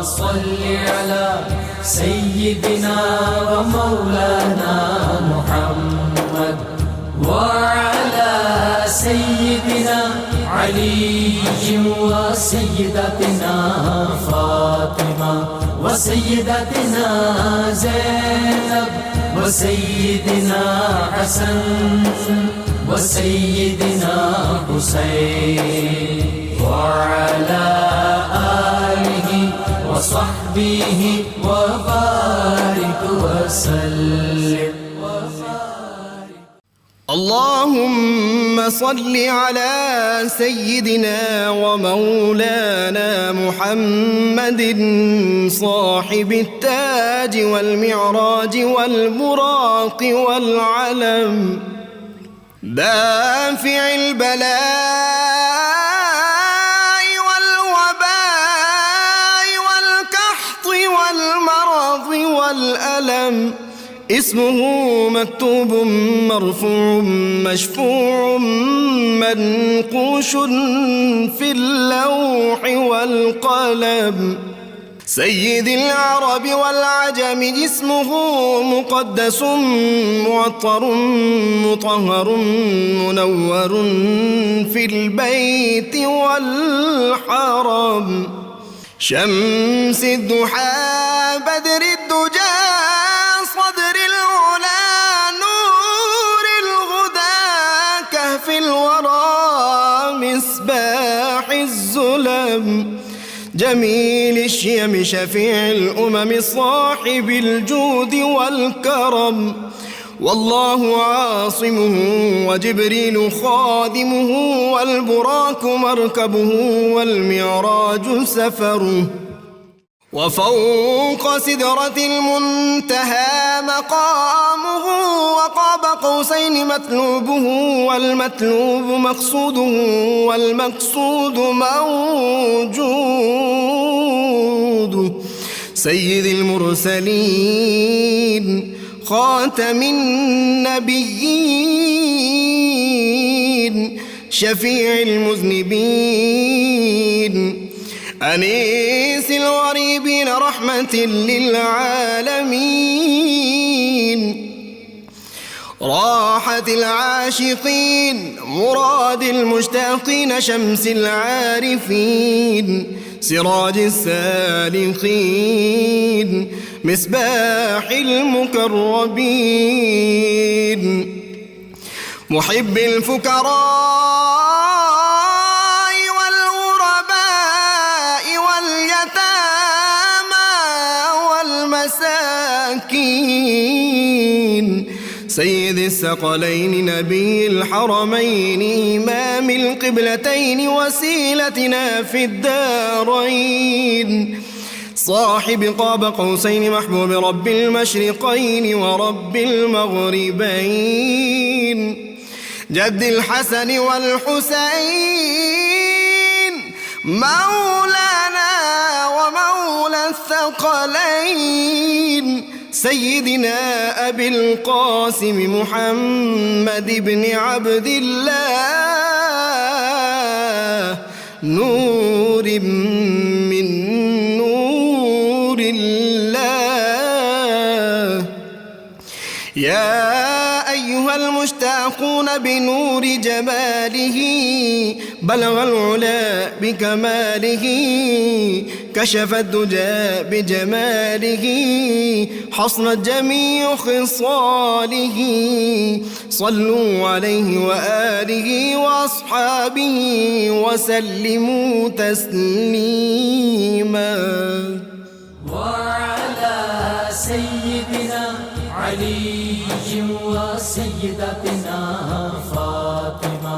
صل على سيدنا ومولانا محمد وعلى سيدنا علي وسيدتنا فاطمة وسيدتنا زينب وسيدنا حسن وسيدنا حسين وعلى آله وصحبه وبارك وسلم. اللهم صل على سيدنا ومولانا محمد صاحب التاج والمعراج والبراق والعلم دافع البلاء والوباء والقحط والمرض والألم اسمه مكتوب مرفوع مشفوع منقوش في اللوح والقلم سيد العرب والعجم اسمه مقدس معطر مطهر منور في البيت والحرم شمس الضحى بدر الدجى صدر العلا نور الهدى كهف الورى مصباح الظلم جميل الشيم شفيع الأمم صاحب الجود والكرم والله عاصمه وجبريل خادمه والبراك مركبه والمعراج سفره وفوق سدرة المنتهى مقامه وقاب قوسين مطلوبه والمطلوب مقصوده والمقصود موجود سيد المرسلين خاتم النبيين شفيع المذنبين أنيس الغريبين رحمة للعالمين راحة العاشقين مراد المشتاقين شمس العارفين سراج السالكين مصباح المقربين محب الفقراء سيد الثقلين نبي الحرمين إمام القبلتين وسيلتنا في الدارين صاحب قاب قوسين محبوب رب المشرقين ورب المغربين جد الحسن والحسين مولانا ومولى الثقلين سيدنا أبي القاسم محمد بن عبد الله نور من نور الله يا أيها المشتاقون بنور جماله بلغ العلا بكماله كشف الدجى بجماله حصنت جميع خصاله صلوا عليه وآله وأصحابه وسلموا تسليما وعلى سيدنا علي وسيدتنا فاطمة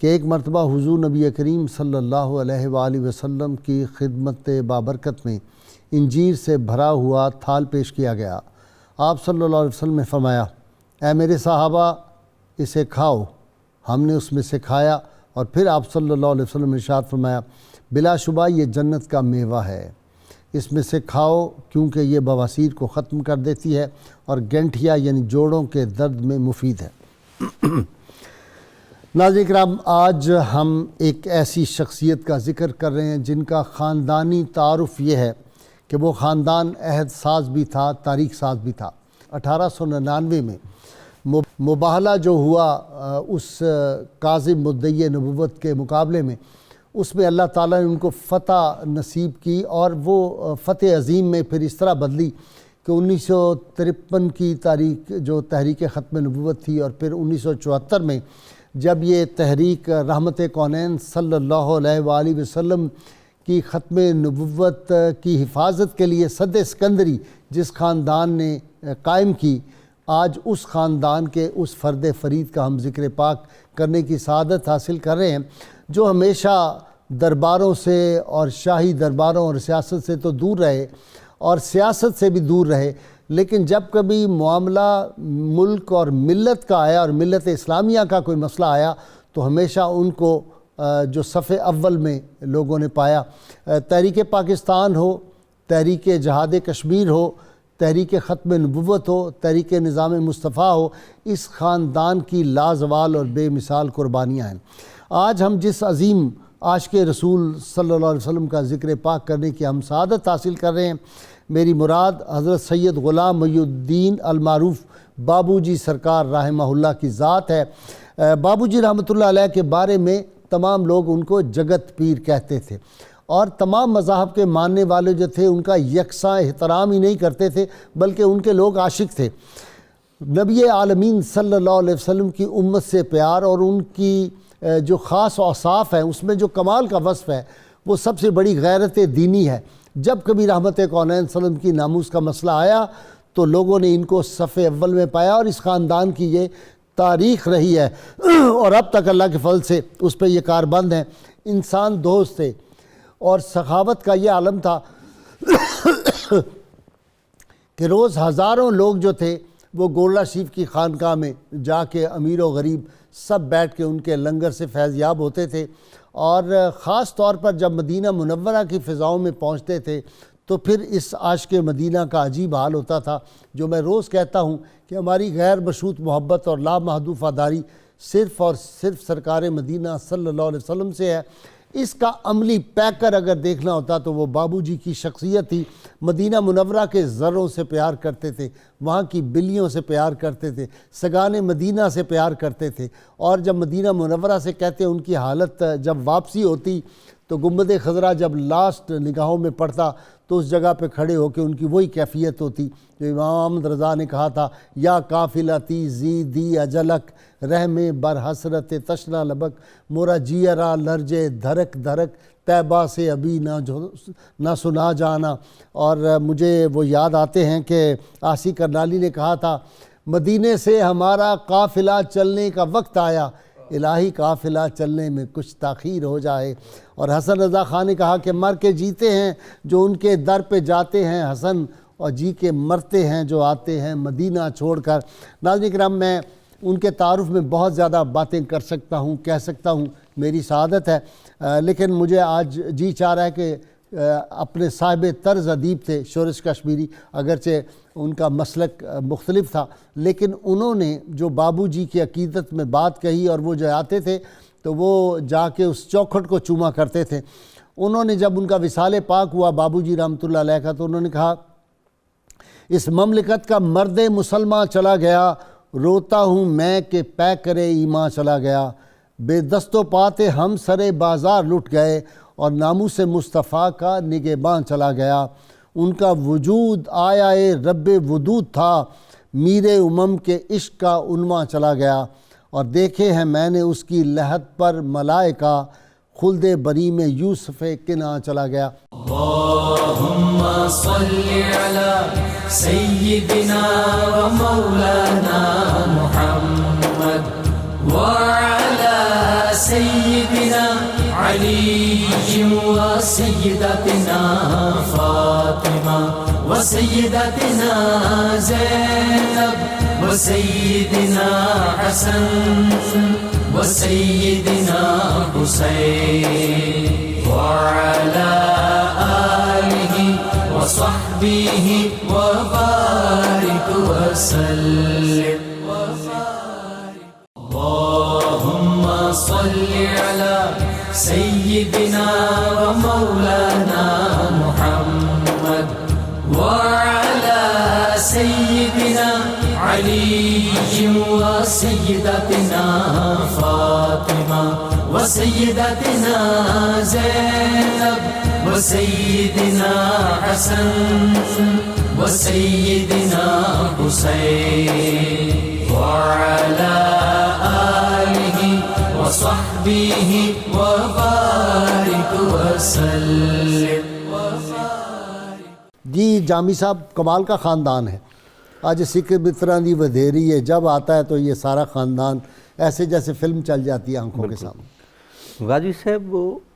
کہ ایک مرتبہ حضور نبی کریم صلی اللہ علیہ وآلہ وسلم کی خدمت بابرکت میں انجیر سے بھرا ہوا تھال پیش کیا گیا۔ آپ صلی اللہ علیہ وسلم نے فرمایا، اے میرے صحابہ اسے کھاؤ۔ ہم نے اس میں سے کھایا اور پھر آپ صلی اللہ علیہ وسلم نے ارشاد فرمایا، بلا شبہ یہ جنت کا میوہ ہے، اس میں سے کھاؤ کیونکہ یہ بواسیر کو ختم کر دیتی ہے اور گنٹھیا یعنی جوڑوں کے درد میں مفید ہے۔ ناظرین کرام، آج ہم ایک ایسی شخصیت کا ذکر کر رہے ہیں جن کا خاندانی تعارف یہ ہے کہ وہ خاندان عہد ساز بھی تھا، تاریخ ساز بھی تھا۔ 1899 میں مباہلہ جو ہوا اس کاذب مدعی نبوت کے مقابلے میں، اس میں اللہ تعالیٰ نے ان کو فتح نصیب کی، اور وہ فتح عظیم میں پھر اس طرح بدلی کہ 1953 کی تاریخ جو تحریک ختم نبوت تھی، اور پھر 1974 میں جب یہ تحریک رحمت کونین صلی اللہ علیہ وآلہ وسلم کی ختم نبوت کی حفاظت کے لیے صد اسکندری جس خاندان نے قائم کی، آج اس خاندان کے اس فرد فرید کا ہم ذکر پاک کرنے کی سعادت حاصل کر رہے ہیں، جو ہمیشہ درباروں سے اور شاہی درباروں اور سیاست سے تو دور رہے اور سیاست سے بھی دور رہے، لیکن جب کبھی معاملہ ملک اور ملت کا آیا اور ملت اسلامیہ کا کوئی مسئلہ آیا تو ہمیشہ ان کو جو صف اول میں لوگوں نے پایا۔ تحریک پاکستان ہو، تحریک جہاد کشمیر ہو، تحریک ختم نبوت ہو، تحریک نظام مصطفیٰ ہو، اس خاندان کی لازوال اور بے مثال قربانیاں ہیں۔ آج ہم جس عظیم عاشق رسول صلی اللہ علیہ وسلم کا ذکر پاک کرنے کی ہم سعادت حاصل کر رہے ہیں، میری مراد حضرت سید غلام محی الدین المعروف بابو جی سرکار رحمہ اللہ کی ذات ہے۔ بابو جی رحمۃ اللہ علیہ کے بارے میں تمام لوگ ان کو جگت پیر کہتے تھے، اور تمام مذاہب کے ماننے والے جو تھے ان کا یکساں احترام ہی نہیں کرتے تھے، بلکہ ان کے لوگ عاشق تھے۔ نبی عالمین صلی اللہ علیہ وسلم کی امت سے پیار اور ان کی جو خاص اوصاف ہیں، اس میں جو کمال کا وصف ہے وہ سب سے بڑی غیرت دینی ہے۔ جب کبھی رحمت کونین صلی اللہ علیہ وسلم کی ناموس کا مسئلہ آیا تو لوگوں نے ان کو صف اول میں پایا، اور اس خاندان کی یہ تاریخ رہی ہے، اور اب تک اللہ کے فضل سے اس پہ یہ کاربند ہیں۔ انسان دوست تھے اور سخاوت کا یہ عالم تھا کہ روز ہزاروں لوگ جو تھے وہ گولڑہ شریف کی خانقاہ میں جا کے امیر و غریب سب بیٹھ کے ان کے لنگر سے فیض یاب ہوتے تھے، اور خاص طور پر جب مدینہ منورہ کی فضاؤں میں پہنچتے تھے تو پھر اس عاشق مدینہ کا عجیب حال ہوتا تھا، جو میں روز کہتا ہوں کہ ہماری غیر مشروط محبت اور لامحدود وفاداری صرف اور صرف سرکار مدینہ صلی اللہ علیہ وسلم سے ہے۔ اس کا عملی پیکر اگر دیکھنا ہوتا تو وہ بابو جی کی شخصیت تھی۔ مدینہ منورہ کے زروں سے پیار کرتے تھے، وہاں کی بلیوں سے پیار کرتے تھے، سگان مدینہ سے پیار کرتے تھے، اور جب مدینہ منورہ سے کہتے ان کی حالت جب واپسی ہوتی تو گنبد خضرا جب لاسٹ نگاہوں میں پڑتا تو اس جگہ پہ کھڑے ہو کے ان کی وہی کیفیت ہوتی جو امام احمد رضا نے کہا تھا، یا قافلتی زی دی اجلک رحم بر حسرت تشنا لبک، مورا جیرا لرجے دھرک دھرک طیبہ سے ابھی نہ سنا جانا۔ اور مجھے وہ یاد آتے ہیں کہ آسی کرنالی نے کہا تھا، مدینے سے ہمارا قافلہ چلنے کا وقت آیا، الہی قافلہ چلنے میں کچھ تاخیر ہو جائے۔ اور حسن رضا خان نے کہا کہ مر کے جیتے ہیں جو ان کے در پہ جاتے ہیں حسن، اور جی کے مرتے ہیں جو آتے ہیں مدینہ چھوڑ کر۔ ناظرین کرام، میں ان کے تعارف میں بہت زیادہ باتیں کر سکتا ہوں، کہہ سکتا ہوں، میری سعادت ہے، لیکن مجھے آج جی چاہ رہا ہے کہ اپنے صاحب طرز ادیب تھے شورش کشمیری، اگرچہ ان کا مسلک مختلف تھا، لیکن انہوں نے جو بابو جی کی عقیدت میں بات کہی، اور وہ جو آتے تھے تو وہ جا کے اس چوکھٹ کو چوما کرتے تھے۔ انہوں نے جب ان کا وصال پاک ہوا بابو جی رحمۃ اللہ علیہ کا، تو انہوں نے کہا، اس مملکت کا مرد مسلمان چلا گیا، روتا ہوں میں کہ پے کرے ایمان چلا گیا، بے دست و پاتے ہم سرے بازار لٹ گئے، اور ناموس مصطفیٰ کا نگہباں چلا گیا۔ ان کا وجود آیا رب ودود تھا، میر امم کے عشق کا عنواں چلا گیا، اور دیکھے ہیں میں نے اس کی لحد پر ملائکہ، خلد بری میں یوسف کناں چلا گیا۔ اللہم صلی علی سیدنا و مولانا محمد وعلی سیدنا علي وسيدتنا فاطمة وسيدتنا زينب وسيدنا حسن وسيدنا حسين وعلى آله وصحبه وبارك وسلم. اللهم صل على سيدنا ومولانا محمد وعلى سيدنا علي وسيدتنا فاطمة وسيدتنا زينب وسيدنا حسن وسيدنا حسين وعلى آله وصحبه وبارك وسلم. جی جامی صاحب کمال کا خاندان ہے. آج سکھ متران دی ودھیری ہے، جب آتا ہے تو یہ سارا خاندان ایسے جیسے فلم چل جاتی ہے آنکھوں کے سامنے. غازی صاحب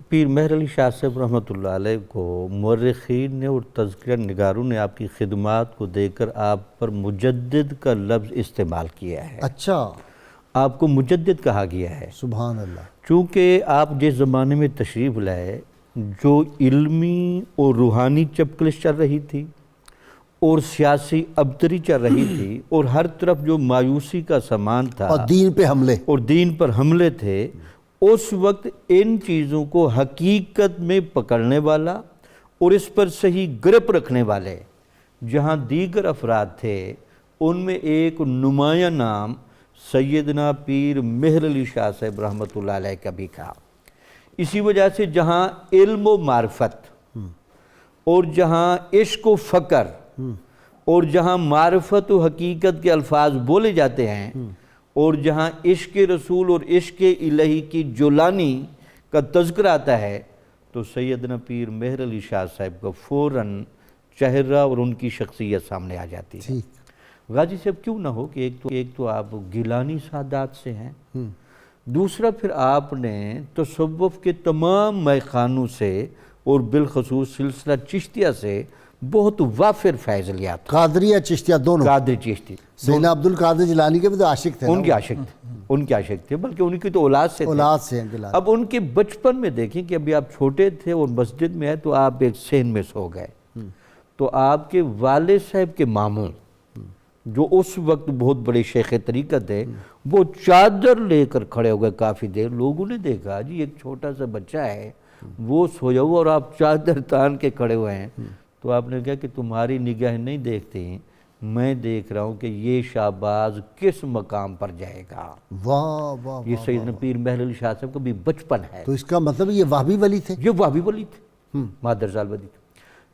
پیر مہر علی شاہ صاحب رحمۃ اللہ علیہ کو مورخین نے اور تذکرہ نگاروں نے آپ کی خدمات کو دیکھ کر آپ پر مجدد کا لفظ استعمال کیا ہے. اچھا، آپ کو مجدد کہا گیا ہے. سبحان اللہ. چونکہ آپ جس زمانے میں تشریف لائے جو علمی اور روحانی چپکلش چل رہی تھی اور سیاسی ابتری چل رہی تھی اور ہر طرف جو مایوسی کا سامان تھا اور دین پہ حملے اور دین پر حملے تھے، اس وقت ان چیزوں کو حقیقت میں پکڑنے والا اور اس پر صحیح گرپ رکھنے والے جہاں دیگر افراد تھے، ان میں ایک نمایاں نام سیدنا پیر مہر علی شاہ صاحب رحمۃ اللہ علیہ کا بھی تھا. اسی وجہ سے جہاں علم و معرفت اور جہاں عشق و فقر اور جہاں معرفت و حقیقت کے الفاظ بولے جاتے ہیں اور جہاں عشق رسول اور عشق الہی کی جولانی کا تذکر آتا ہے تو سیدنا پیر مہر علی شاہ صاحب کا فوراً چہرہ اور ان کی شخصیت سامنے آ جاتی ہے. غازی صاحب کیوں نہ ہو کہ ایک تو آپ گیلانی سادات سے ہیں، دوسرا پھر آپ نے تصوف کے تمام میخانوں سے اور بالخصوص سلسلہ چشتیہ سے بہت وافر فیض لیا تھا. قادریہ چشتیہ دونوں. قادری چشتی سیدنا عبد القادر جیلانی کے بھی تو عاشق تھے. ان کے عاشق تھے بلکہ ان کی تو اولاد سے ہیں گیلانی. اب ان کے بچپن میں دیکھیں کہ ابھی آپ چھوٹے تھے اور مسجد میں آئے تو آپ ایک صحن میں سو گئے، تو آپ کے والد صاحب کے ماموں جو اس وقت بہت بڑے شیخ طریقت ہے وہ چادر لے کر کھڑے ہو گئے. کافی دیر لوگوں نے دیکھا جی ایک چھوٹا سا بچہ ہے وہ سویا ہوا اور آپ چادر تان کے کھڑے ہوئے ہیں. تو آپ نے کہا کہ تمہاری نگاہ نہیں دیکھتی، میں دیکھ رہا ہوں کہ یہ شہباز کس مقام پر جائے گا. واہ واہ. یہ سیدنا پیر مہر علی شاہ صاحب کا بھی بچپن ہے. تو اس کا مطلب یہ وہابی ولی تھے. یہ وہابی ولی تھے، مادرزال ولی تھے.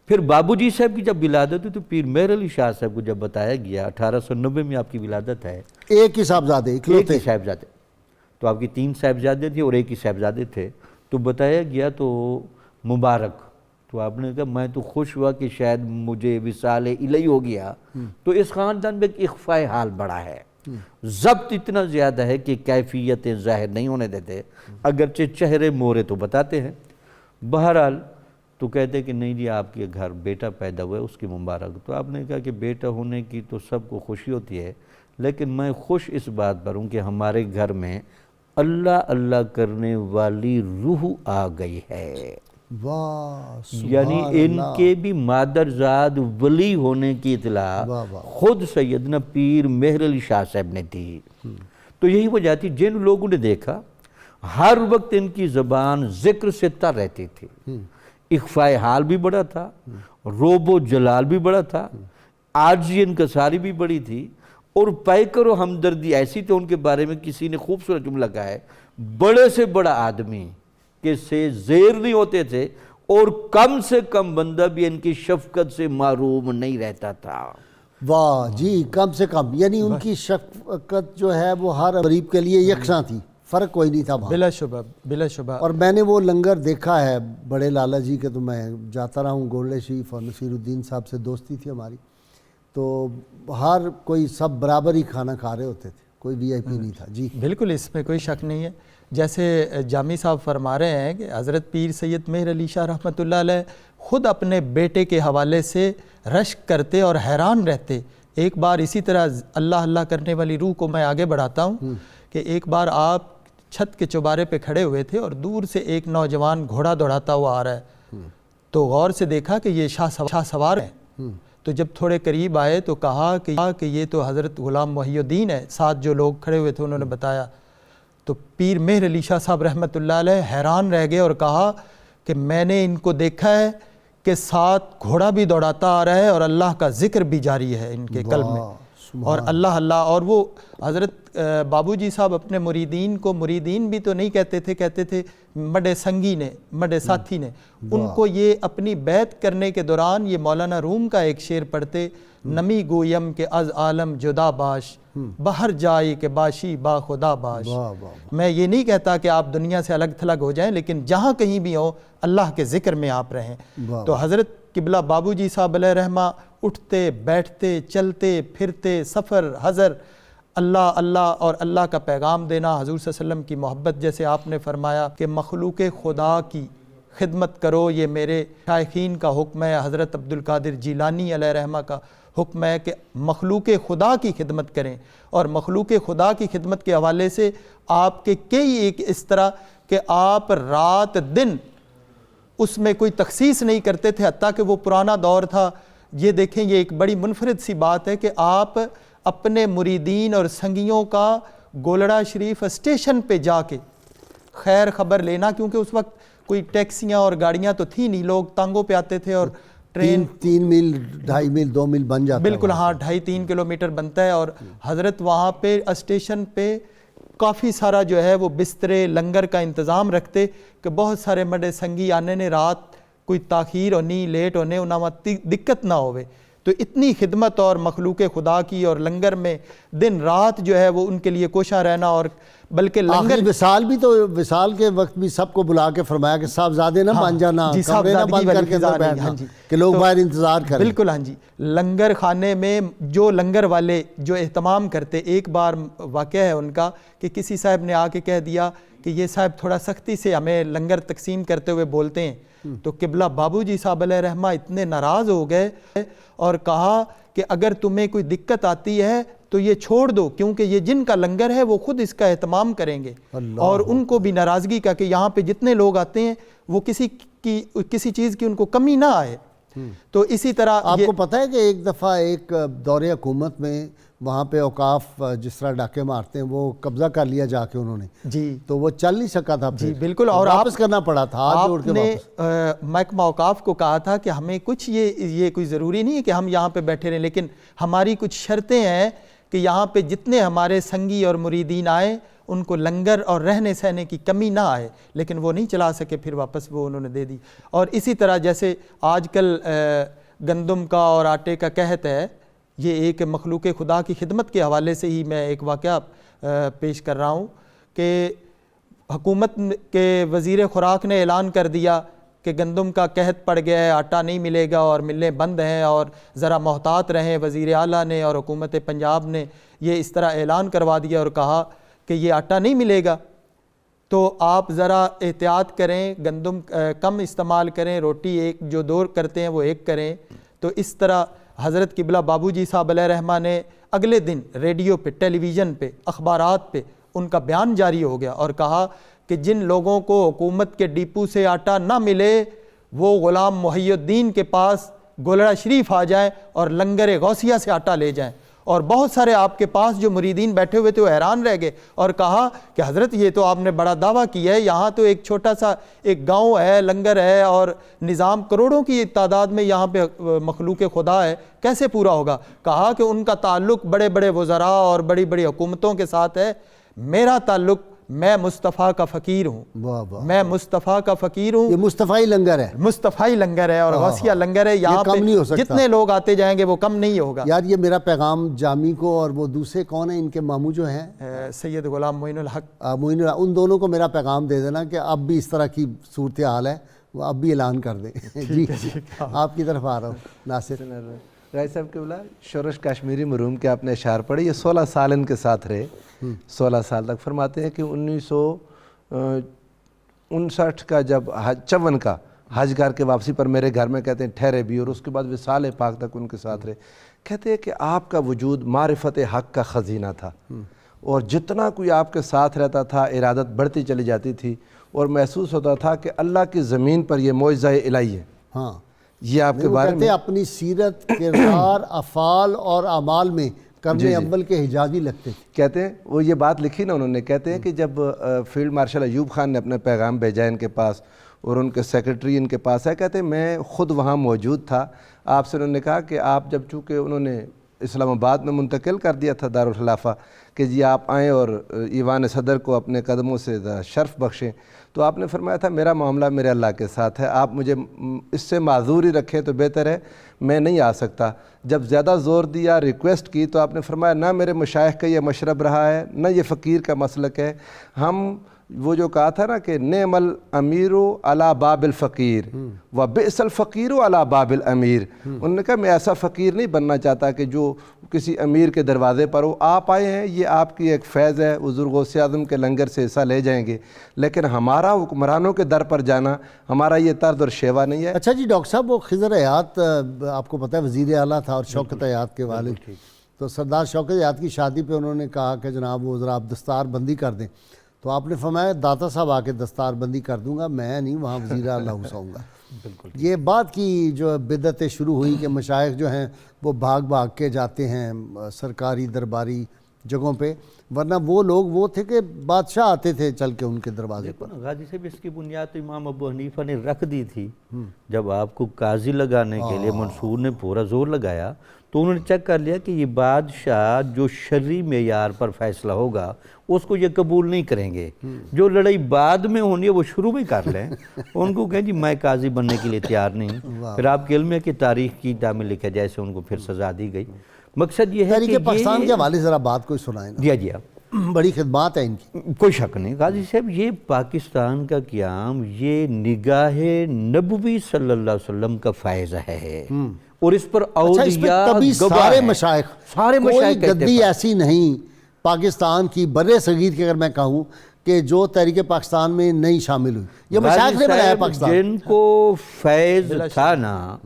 پھر بابو جی صاحب کی جب ولادت ہوئی تو پیر مہر علی شاہ صاحب کو جب بتایا گیا 1890 میں آپ کی ولادت ہے، ایک ہی صاحبزادے ایک ہی صاحبزادے، تو آپ کی 3 صاحبزادے تھے اور ایک ہی صاحبزادے تھے، تو بتایا گیا تو مبارک. تو آپ نے کہا میں تو خوش ہوا کہ شاید مجھے وصال الہی ہو گیا. تو اس خاندان میں ایک اخفاء حال بڑا ہے، ضبط اتنا زیادہ ہے کہ کیفیتیں ظاہر نہیں ہونے دیتے، اگرچہ چہرے مورے تو بتاتے ہیں. بہرحال تو کہتے کہ نہیں جی آپ کے گھر بیٹا پیدا ہوا ہے اس کی مبارک. تو آپ نے کہا کہ بیٹا ہونے کی تو سب کو خوشی ہوتی ہے، لیکن میں خوش اس بات پر ہوں کہ ہمارے گھر میں اللہ اللہ کرنے والی روح آ گئی ہے. واہ. یعنی ان کے بھی مادرزاد ولی ہونے کی اطلاع خود سیدنا پیر مہر علی شاہ صاحب نے دی. تو یہی وجہ تھی جن لوگوں نے دیکھا ہر وقت ان کی زبان ذکر سے تر رہتی تھی، اخفاء حال بھی بڑا تھا، روب و جلال بھی بڑا تھا، عاجزی انکساری بھی بڑی تھی، اور پیکر و ہمدردی ایسی تھی. ان کے بارے میں کسی نے خوبصورت جملہ کہا ہے، بڑے سے بڑا آدمی کہ سے زیر نہیں ہوتے تھے اور کم سے کم بندہ بھی ان کی شفقت سے محروم نہیں رہتا تھا. واہ جی، کم سے کم یعنی ان کی شفقت جو ہے وہ ہر غریب کے لیے یکساں تھی، فرق کوئی نہیں تھا وہاں. بلا شبہ بلا شبہ. اور میں نے وہ لنگر دیکھا ہے بڑے لالا جی کے، تو میں جاتا رہا ہوں. گولڈے شریف اور نصیر الدین صاحب سے دوستی تھی ہماری، تو ہر کوئی سب برابر ہی کھانا کھا رہے ہوتے تھے. کوئی وی آئی پی نہیں تھا. جی بالکل اس میں کوئی شک نہیں ہے. جیسے جامی صاحب فرما رہے ہیں کہ حضرت پیر سید مہر علی شاہ رحمۃ اللہ علیہ خود اپنے بیٹے کے حوالے سے رشک کرتے اور حیران رہتے. ایک بار اسی طرح اللہ اللہ کرنے والی روح کو میں آگے بڑھاتا ہوں کہ ایک بار آپ چھت کے چوبارے پہ کھڑے ہوئے تھے اور دور سے ایک نوجوان گھوڑا دوڑاتا ہوا آ رہا ہے, تو غور سے دیکھا کہ یہ شاہ سوار ہیں. تو جب تھوڑے قریب آئے تو کہا کہ یہ تو حضرت غلام محی الدین ہے. ساتھ جو لوگ کھڑے ہوئے تھے انہوں نے بتایا. تو پیر مہر علی شاہ صاحب رحمۃ اللہ علیہ حیران رہ گئے اور کہا کہ میں نے ان کو دیکھا ہے کہ ساتھ گھوڑا بھی دوڑاتا آ رہا ہے اور اللہ کا ذکر بھی جاری ہے ان کے قلب میں, اور اللہ اللہ. اور وہ حضرت بابو جی صاحب اپنے مریدین کو مریدین بھی تو نہیں کہتے تھے, کہتے تھے مڈے سنگی نے, مڈے ساتھی نے. ان کو یہ اپنی بیعت کرنے کے دوران یہ مولانا روم کا ایک شعر پڑھتے, نمی گویم کہ از عالم جدا باش, باہر جائی کہ باشی با خدا باش. میں یہ نہیں کہتا کہ آپ دنیا سے الگ تھلگ ہو جائیں, لیکن جہاں کہیں بھی ہو اللہ کے ذکر میں آپ رہیں. تو حضرت قبلہ بابو جی صاحب علیہ رحمہ اٹھتے بیٹھتے چلتے پھرتے سفر حضر اللہ اللہ اور اللہ کا پیغام دینا, حضور صلی اللہ علیہ وسلم کی محبت. جیسے آپ نے فرمایا کہ مخلوق خدا کی خدمت کرو, یہ میرے شائخین کا حکم ہے. حضرت عبدالقادر جیلانی علیہ رحمہ کا حکم ہے کہ مخلوق خدا کی خدمت کریں. اور مخلوق خدا کی خدمت کے حوالے سے آپ کے کئی ایک اس طرح کہ آپ رات دن اس میں کوئی تخصیص نہیں کرتے تھے, حتیٰ کہ وہ پرانا دور تھا. یہ دیکھیں یہ ایک بڑی منفرد سی بات ہے کہ آپ اپنے مریدین اور سنگیوں کا گولڑا شریف اسٹیشن پہ جا کے خیر خبر لینا, کیونکہ اس وقت کوئی ٹیکسیاں اور گاڑیاں تو تھی نہیں, لوگ ٹانگوں پہ آتے تھے اور ٹرین 3 میل 2.5 میل 2 میل بن جاتا. بالکل ہاں 2.5-3 کلومیٹر بنتا ہے. اور حضرت وہاں پہ اسٹیشن پہ کافی سارا جو ہے وہ بسترے لنگر کا انتظام رکھتے کہ بہت سارے مڈے سنگی آنے نے رات کوئی تاخیر ہونی لیٹ ہونے انہاں دقت نہ ہوئے. تو اتنی خدمت اور مخلوق خدا کی اور لنگر میں دن رات جو ہے وہ ان کے لیے کوشاں رہنا. اور بلکہ لنگر وصال بھی تو وصال کے وقت بھی سب کو بلا کے فرمایا کہ صاحبزادے نہ بن جانا, کمرے نہ بند کر کے اندر بیٹھنا کہ لوگ باہر انتظار کریں. بالکل ہاں جی. لنگر خانے میں جو لنگر والے جو اہتمام کرتے, ایک بار واقعہ ہے ان کا کہ کسی صاحب نے آ کے کہہ دیا کہ یہ صاحب تھوڑا سختی سے ہمیں لنگر تقسیم کرتے ہوئے بولتے ہیں. تو قبلہ بابو جی صاحب علیہ رحمہ اتنے ناراض ہو گئے اور کہا کہ اگر تمہیں کوئی دقت آتی ہے تو یہ چھوڑ دو, کیونکہ یہ جن کا لنگر ہے وہ خود اس کا اہتمام کریں گے. اور ان کو بھی ناراضگی کا کہ یہاں پہ جتنے لوگ آتے ہیں وہ کسی چیز کی ان کو کمی نہ آئے. تو اسی طرح آپ کو پتہ ہے کہ ایک دفعہ ایک دور حکومت میں وہاں پہ اوقاف جس طرح ڈاکے مارتے ہیں وہ قبضہ کر لیا جا کے انہوں نے, جی تو وہ چل نہیں سکا تھا. جی بالکل. اور واپس کرنا پڑا تھا. آپ نے محکمہ اوقاف کو کہا تھا کہ ہمیں کچھ یہ کوئی ضروری نہیں ہے کہ ہم یہاں پہ بیٹھے رہیں, لیکن ہماری کچھ شرطیں ہیں کہ یہاں پہ جتنے ہمارے سنگی اور مریدین آئے ان کو لنگر اور رہنے سہنے کی کمی نہ آئے. لیکن وہ نہیں چلا سکے, پھر واپس وہ انہوں نے دے دی. اور اسی طرح جیسے آج کل گندم کا اور آٹے کا قحط ہے, یہ ایک مخلوق خدا کی خدمت کے حوالے سے ہی میں ایک واقعہ پیش کر رہا ہوں کہ حکومت کے وزیر خوراک نے اعلان کر دیا کہ گندم کا قحط پڑ گیا ہے, آٹا نہیں ملے گا اور ملیں بند ہیں اور ذرا محتاط رہیں. وزیر اعلیٰ نے اور حکومت پنجاب نے یہ اس طرح اعلان کروا دیا اور کہا کہ یہ آٹا نہیں ملے گا, تو آپ ذرا احتیاط کریں, گندم کم استعمال کریں, روٹی ایک جو 2 کرتے ہیں وہ 1 کریں. تو اس طرح حضرت قبلہ بابو جی صاحب علیہ رحمہ نے اگلے دن ریڈیو پہ, ٹیلی ویژن پہ, اخبارات پہ ان کا بیان جاری ہو گیا اور کہا کہ جن لوگوں کو حکومت کے ڈپو سے آٹا نہ ملے وہ غلام محی الدین کے پاس گولڑا شریف آ جائیں اور لنگر غوثیہ سے آٹا لے جائیں. اور بہت سارے آپ کے پاس جو مریدین بیٹھے ہوئے تھے وہ حیران رہ گئے اور کہا کہ حضرت یہ تو آپ نے بڑا دعویٰ کیا ہے, یہاں تو ایک چھوٹا سا ایک گاؤں ہے, لنگر ہے اور نظام کروڑوں کی تعداد میں یہاں پہ مخلوق خدا ہے, کیسے پورا ہوگا. کہا کہ ان کا تعلق بڑے بڑے وزراء اور بڑی بڑی حکومتوں کے ساتھ ہے, میرا تعلق میں مصطفیٰ کا فقیر ہوں. میں مصطفیٰ کا فقیر ہوں. یہ مصطفیٰ لنگر ہے, مصطفیٰ لنگر ہے اور غوثیہ لنگر ہے. یہاں پہ جتنے لوگ آتے جائیں گے وہ کم نہیں ہوگا. یار یہ میرا پیغام جامی کو اور وہ دوسرے کون ہیں ان کے ماموں جو ہیں سید غلام معین الحق, ان دونوں کو میرا پیغام دے دینا کہ اب بھی اس طرح کی صورتحال ہے, وہ اب بھی اعلان کر دیں. جی آپ کی طرف آ رہا ہوں ناصر. غازی صاحب کے بلا شورش کشمیری مرحوم کے آپ نے اشعار پڑھے، یہ 16 سال ان کے ساتھ رہے، 16 سال تک۔ فرماتے ہیں کہ 1959 کا جب 54 کا حج کر کے واپسی پر میرے گھر میں کہتے ہیں ٹھہرے بھی، اور اس کے بعد وصال پاک تک ان کے ساتھ رہے۔ کہتے ہیں کہ آپ کا وجود معرفت حق کا خزینہ تھا، اور جتنا کوئی آپ کے ساتھ رہتا تھا ارادت بڑھتی چلی جاتی تھی، اور محسوس ہوتا تھا کہ اللہ کی زمین پر یہ معجزہ الہی ہے۔ ہاں، یہ آپ کے بارے کہتے میں ہیں اپنی سیرت، کردار، افعال اور اعمال میں کرنے اول کے حجازی لگتے تھے۔ کہتے ہیں، وہ یہ بات لکھی نا انہوں نے، کہتے ہیں کہ جب فیلڈ مارشل ایوب خان نے اپنا پیغام بھیجا ان کے پاس اور ان کے سیکرٹری ان کے پاس ہے، کہتے ہیں میں خود وہاں موجود تھا، آپ سے انہوں نے کہا کہ آپ جب چونکہ انہوں نے اسلام آباد میں منتقل کر دیا تھا دارالخلافہ کہ جی آپ آئیں اور ایوان صدر کو اپنے قدموں سے شرف بخشیں، تو آپ نے فرمایا تھا میرا معاملہ میرے اللہ کے ساتھ ہے، آپ مجھے اس سے معذوری رکھیں تو بہتر ہے، میں نہیں آ سکتا۔ جب زیادہ زور دیا، ریکویسٹ کی، تو آپ نے فرمایا نہ میرے مشائخ کا یہ مشرب رہا ہے، نہ یہ فقیر کا مسلک ہے، ہم وہ جو کہا تھا نا کہ نعم الامیر علی باب الفقیر و بئس الفقیر علی باب الامیر، انہوں نے کہا میں ایسا فقیر نہیں بننا چاہتا کہ جو کسی امیر کے دروازے پر ہو، آپ آئے ہیں، یہ آپ کی ایک فیض ہے، حضور غوث اعظم کے لنگر سے حصہ لے جائیں گے، لیکن ہمارا حکمرانوں کے در پر جانا ہمارا یہ طرز اور شیوا نہیں ہے۔ اچھا جی ڈاکٹر صاحب، وہ خضر حیات آپ کو پتہ ہے وزیر اعلیٰ تھا اور شوکت حیات کے والد، تو سردار شوکت حیات کی شادی پہ انہوں نے کہا کہ جناب وہ ذرا آپ دستار بندی کر دیں، تو آپ نے فرمایا داتا صاحب آ کے دستار بندی کر دوں گا، میں نہیں وہاں وزیر اعلیٰ ہوں گا۔ یہ بات کی جو بدعتیں شروع ہوئی کہ مشائخ جو ہیں وہ بھاگ بھاگ کے جاتے ہیں سرکاری درباری جگہوں پہ، ورنہ وہ لوگ وہ تھے کہ بادشاہ آتے تھے چل کے ان کے دروازے پر۔ غازی صاحب اس کی بنیاد تو امام ابو حنیفہ نے رکھ دی تھی، جب آپ کو قاضی لگانے کے لیے منصور نے پورا زور لگایا تو انہوں نے چیک کر لیا کہ یہ بادشاہ جو شرعی معیار پر فیصلہ ہوگا اس کو یہ قبول نہیں کریں گے، جو لڑائی بعد میں ہونی ہے وہ شروع میں کر لیں، ان کو کہیں جی میں قاضی بننے کے لیے تیار نہیں۔ پھر آپ کے علم ہے کہ تاریخ کی میں لکھا جیسے ان کو پھر سزا دی گئی۔ مقصد یہ ہے کہ تحریک پاکستان کے حوالے ذرا بات کوئی سنائیں نا، جی آپ بڑی خدمات ہے ان کی۔ کوئی شک نہیں غازی صاحب، یہ پاکستان کا قیام یہ نگاہ نبوی صلی اللہ علیہ وسلم کا فیض ہے، اور اس پر اولیاء تبھی گواہ سارے ہیں۔ مشائخ، سارے کوئی مشائخ کہتے گدی ہیں ایسی نہیں پاکستان کی برِ صغیر کی اگر میں کہوں کہ جو تحریک پاکستان میں نہیں شامل ہوئی، یہ مشائخ نے بنایا پاکستان۔ جن کو فیض تھا نا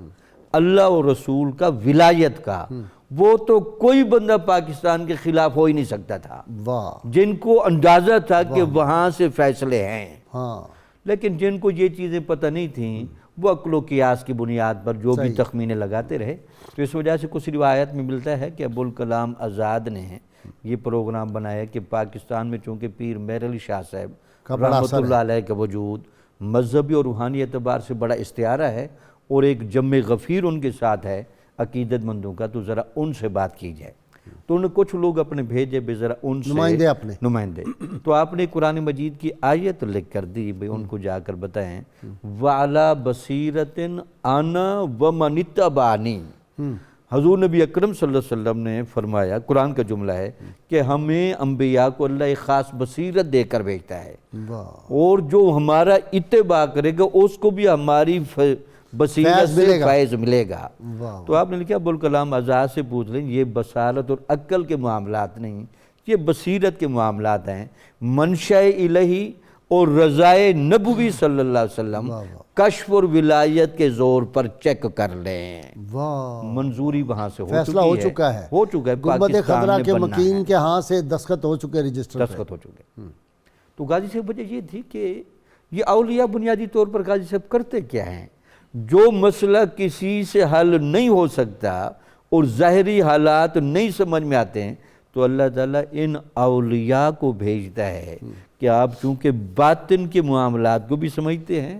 اللہ اور رسول کا، ولایت کا، وہ تو کوئی بندہ پاکستان کے خلاف ہو ہی نہیں سکتا تھا، واہ، جن کو اندازہ تھا کہ وہاں سے فیصلے ہیں۔ ہاں، لیکن جن کو یہ چیزیں پتہ نہیں تھیں وہ عقل و قیاس کی بنیاد پر جو بھی تخمینے لگاتے رہے، تو اس وجہ سے کچھ روایت میں ملتا ہے کہ ابوالکلام آزاد نے یہ پروگرام بنایا کہ پاکستان میں چونکہ پیر مہر علی شاہ صاحب رحمۃ اللہ علیہ کا وجود مذہبی اور روحانی اعتبار سے بڑا استعارہ ہے، اور ایک جم غفیر ان کے ساتھ ہے عقیدت مندوں کا، تو ذرا ان سے بات کی جائے۔ تو انہوں نے کچھ لوگ اپنے بھیجے بھی ذرا ان سے نمائندے اپنے نمائندے، تو آپ نے قرآن مجید کی آیت لکھ کر دی بھئی ان کو جا کر بتائیں وَعَلَى بَصِيرَةٍ أَنَا وَمَنِ اتَّبَعَنِي۔ حضور نبی اکرم صلی اللہ علیہ وسلم نے فرمایا، قرآن کا جملہ ہے کہ ہمیں انبیاء کو اللہ ایک خاص بصیرت دے کر بھیجتا ہے، اور جو ہمارا اتباع کرے گا اس کو بھی ہماری بصیرت سے فیض ملے گا۔ تو آپ نے لکھا ابوالکلام آزاد سے پوچھ لیں، یہ بصارت اور عقل کے معاملات نہیں، یہ بصیرت کے معاملات ہیں، منشأ الہی اور رضائے نبوی صلی اللہ علیہ وسلم کشف اور ولایت کے زور پر چیک کر لیں، منظوری وہاں سے فیصلہ ہو چکا ہے، ہو چکا ہے، گنبد خضرا کے بننا ہے، مکین کے ہاں سے دستخط ہو چکے، رجسٹر دستخط ہو چکے۔ تو غازی صاحب وجہ یہ تھی کہ یہ اولیاء بنیادی طور پر غازی صاحب کرتے کیا ہیں، جو مسئلہ کسی سے حل نہیں ہو سکتا اور ظاہری حالات نہیں سمجھ میں آتے ہیں تو اللہ تعالیٰ ان اولیاء کو بھیجتا ہے کہ آپ چونکہ باطن کے معاملات کو بھی سمجھتے ہیں،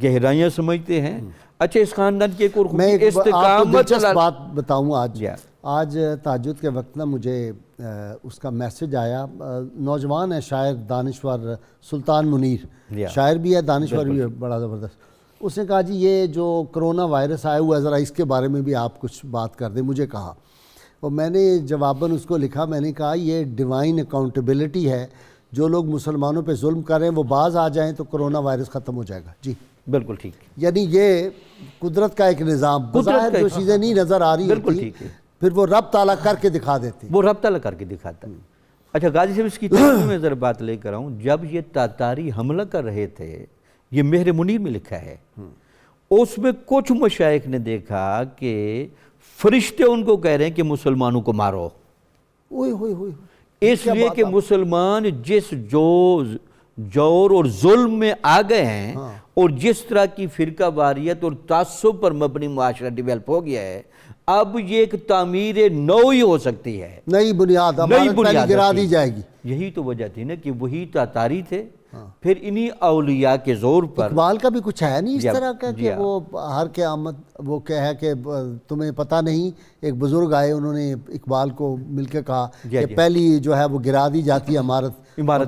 گہرائیاں سمجھتے ہیں۔ اچھا، اس خاندان کی ایک اور میں آپ کو استقامت دلچسپ بات بتاؤں، آج تہجد کے وقت نا مجھے اس کا میسج آیا، نوجوان ہے شاعر دانشور سلطان منیر، شاعر بھی ہے دانشور بھی ہے بڑا زبردست، اس نے کہا جی یہ جو کرونا وائرس آیا ہوا ہے ذرا اس کے بارے میں بھی آپ کچھ بات کر دیں، مجھے کہا، اور میں نے جواباً اس کو لکھا، میں نے کہا یہ ڈیوائن اکاؤنٹیبلٹی ہے، جو لوگ مسلمانوں پہ ظلم کر رہے ہیں وہ باز آ جائیں تو کرونا وائرس ختم ہو جائے گا۔ جی بالکل ٹھیک، یعنی یہ قدرت کا ایک نظام، بظاہر جو چیزیں نہیں نظر آ رہی بالکل ہوتی ٹھیک ہے، پھر وہ رب تعالیٰ کر کے دکھا دیتے ہیں۔ وہ رب تعالیٰ کر کے دکھاتا ہے۔ اچھا غازی صاحب اس کی تشریح میں ذرا بات لے کر آؤں، جب یہ تاتاری حملہ کر رہے تھے، یہ مہر منیر میں لکھا ہے، اس میں کچھ مشائخ نے دیکھا کہ فرشتے ان کو کہہ رہے ہیں کہ مسلمانوں کو مارو، اوئے ہوئے ہوئے، اس لیے کہ مسلمان جس جور اور ظلم میں آ گئے ہیں اور جس طرح کی فرقہ واریت اور تعصب پر مبنی معاشرہ ڈیولپ ہو گیا ہے، اب یہ ایک تعمیر نو ہی ہو سکتی ہے، نئی بنیاد عمارت پہلی گرا دی جائے گی۔ یہی تو وجہ تھی نا کہ وہی تاتاری تھے، پھر انہی اولیاء کے زور پر اقبال کا بھی کچھ ہے نہیں اس طرح کا جی کہ ہاں، وہ ہر قیامت وہ ہے کہ تمہیں پتہ نہیں، ایک بزرگ آئے انہوں نے اقبال کو مل کے کہا کہ پہلی جو ہے وہ گرا دی جاتی ہے عمارت،